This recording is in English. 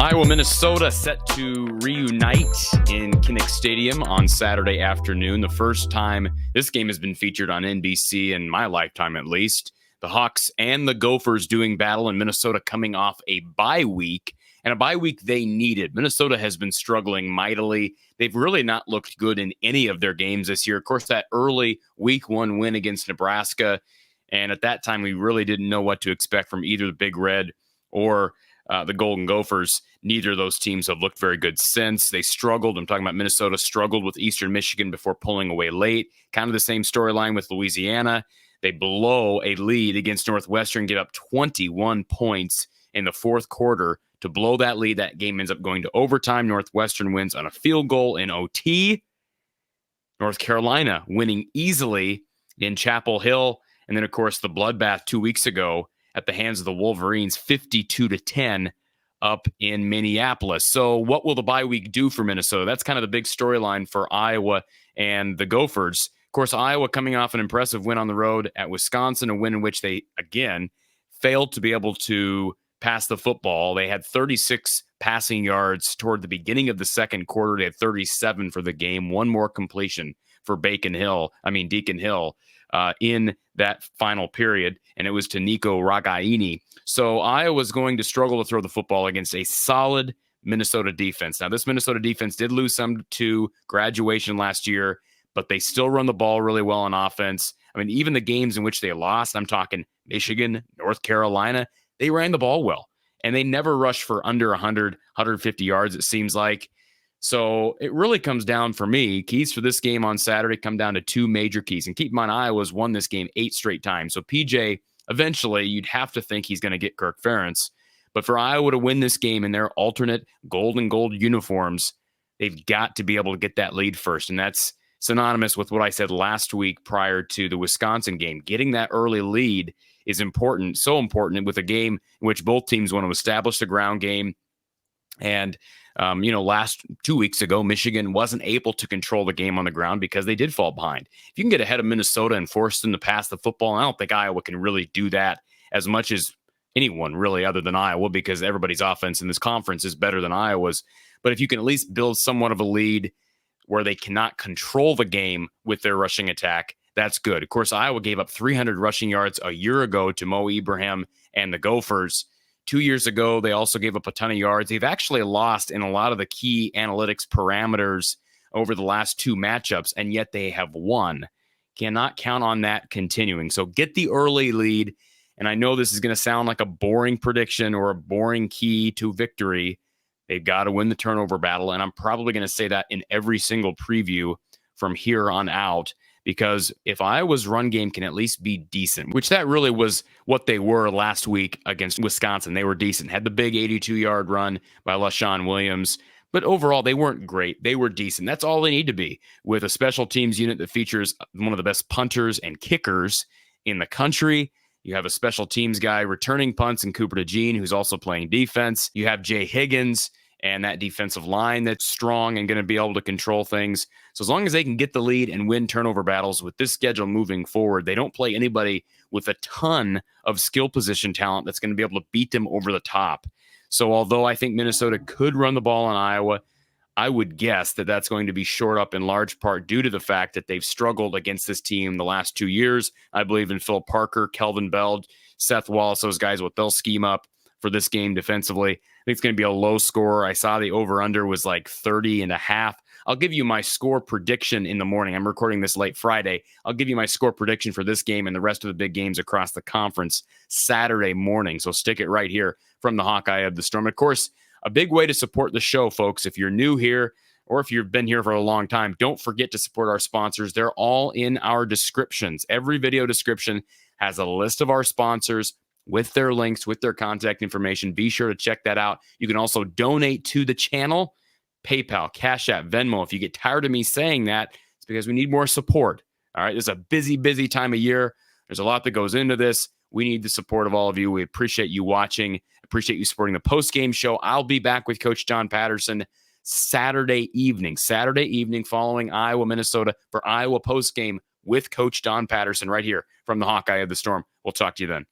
Iowa, Minnesota set to reunite in Kinnick Stadium on Saturday afternoon. The first time this game has been featured on NBC in my lifetime, at least. The Hawks and the Gophers doing battle, and Minnesota coming off a bye week, and a bye week they needed. Minnesota has been struggling mightily. They've really not looked good in any of their games this year. Of course, that early week one win against Nebraska, and at that time we really didn't know what to expect from either the Big Red or the Golden Gophers. Neither of those teams have looked very good since. They struggled. I'm talking about Minnesota struggled with Eastern Michigan before pulling away late. Kind of the same storyline with Louisiana. They blow a lead against Northwestern, get up 21 points in the fourth quarter to blow that lead. That game ends up going to overtime. Northwestern wins on a field goal in OT. North Carolina winning easily in Chapel Hill. And then, of course, the bloodbath 2 weeks ago at the hands of the Wolverines, 52-10 up in Minneapolis. So what will the bye week do for Minnesota? That's kind of the big storyline for Iowa and the Gophers. Of course, Iowa coming off an impressive win on the road at Wisconsin, a win in which they, again, failed to be able to pass the football. They had 36 passing yards toward the beginning of the second quarter. They had 37 for the game. One more completion for Deacon Hill in that final period, and it was to Nico Ragaini. So Iowa's going to struggle to throw the football against a solid Minnesota defense. Now, this Minnesota defense did lose some to graduation last year, but they still run the ball really well on offense. I mean, even the games in which they lost, I'm talking Michigan, North Carolina, they ran the ball well, and they never rushed for under 100, 150 yards, it seems like. So it really comes down for me. Keys for this game on Saturday come down to two major keys. And keep in mind, Iowa's won this game 8 straight times. So PJ, eventually, you'd have to think he's going to get Kirk Ferentz. But for Iowa to win this game in their alternate gold and gold uniforms, they've got to be able to get that lead first. And that's synonymous with what I said last week prior to the Wisconsin game. Getting that early lead is important, so important with a game in which both teams want to establish the ground game. And last 2 weeks ago, Michigan wasn't able to control the game on the ground because they did fall behind. If you can get ahead of Minnesota and force them to pass the football, I don't think Iowa can really do that as much as anyone really other than Iowa, because everybody's offense in this conference is better than Iowa's. But if you can at least build somewhat of a lead where they cannot control the game with their rushing attack, that's good. Of course, Iowa gave up 300 rushing yards a year ago to Mo Ibrahim and the Gophers. 2 years ago, they also gave up a ton of yards. They've actually lost in a lot of the key analytics parameters over the last 2 matchups, and yet they have won. Cannot count on that continuing. So get the early lead, and I know this is going to sound like a boring prediction or a boring key to victory. They've got to win the turnover battle, and I'm probably going to say that in every single preview from here on out. Because if Iowa's run game can at least be decent, which that really was what they were last week against Wisconsin. They were decent, had the big 82-yard run by LaShawn Williams. But overall, they weren't great. They were decent. That's all they need to be with a special teams unit that features one of the best punters and kickers in the country. You have a special teams guy returning punts in Cooper DeJean, who's also playing defense. You have Jay Higgins and that defensive line that's strong and going to be able to control things. So as long as they can get the lead and win turnover battles with this schedule moving forward, they don't play anybody with a ton of skill position talent that's going to be able to beat them over the top. So although I think Minnesota could run the ball on Iowa, I would guess that that's going to be shored up in large part due to the fact that they've struggled against this team the last 2 years. I believe in Phil Parker, Kelvin Bell, Seth Wallace, those guys, what they'll scheme up for this game defensively. I think it's going to be a low score. I saw the over-under was like 30.5. I'll give you my score prediction in the morning. I'm recording this late Friday. I'll give you my score prediction for this game and the rest of the big games across the conference Saturday morning. So stick it right here from the Hawkeye of the Storm. Of course, a big way to support the show, folks, if you're new here or if you've been here for a long time, don't forget to support our sponsors. They're all in our descriptions. Every video description has a list of our sponsors with their links, with their contact information. Be sure to check that out. You can also donate to the channel, PayPal, Cash App, Venmo. If you get tired of me saying that, it's because we need more support. All right, it's a busy, busy time of year. There's a lot that goes into this. We need the support of all of you. We appreciate you watching. Appreciate you supporting the post-game show. I'll be back with Coach John Patterson Saturday evening following Iowa, Minnesota for Iowa post-game with Coach John Patterson right here from the Hawkeye of the Storm. We'll talk to you then.